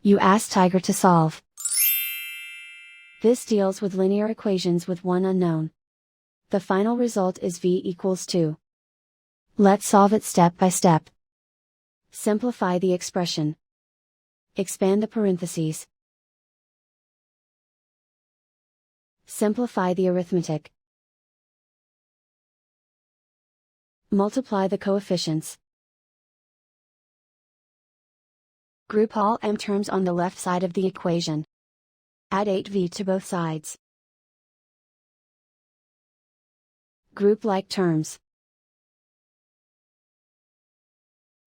You ask Tiger to solve. This deals with linear equations with one unknown. The final result is v equals 2. Let's solve it step by step. Simplify the expression. Expand the parentheses. Simplify the arithmetic. Multiply the coefficients. Group all m terms on the left side of the equation. Add 8v to both sides. Group like terms.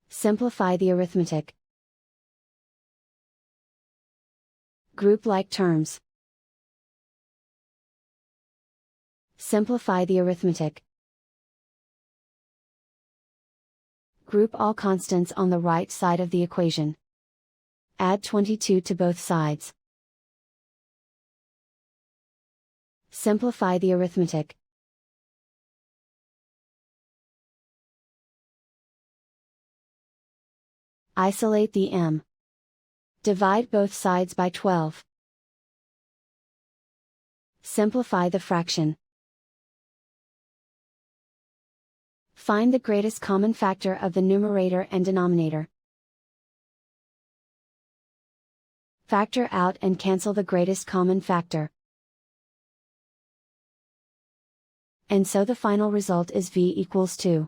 Simplify the arithmetic. Group like terms. Simplify the arithmetic. Group all constants on the right side of the equation. Add 22 to both sides. Simplify the arithmetic. Isolate the m. Divide both sides by 12. Simplify the fraction. Find the greatest common factor of the numerator and denominator. Factor out and cancel the greatest common factor. And so the final result is v equals 2.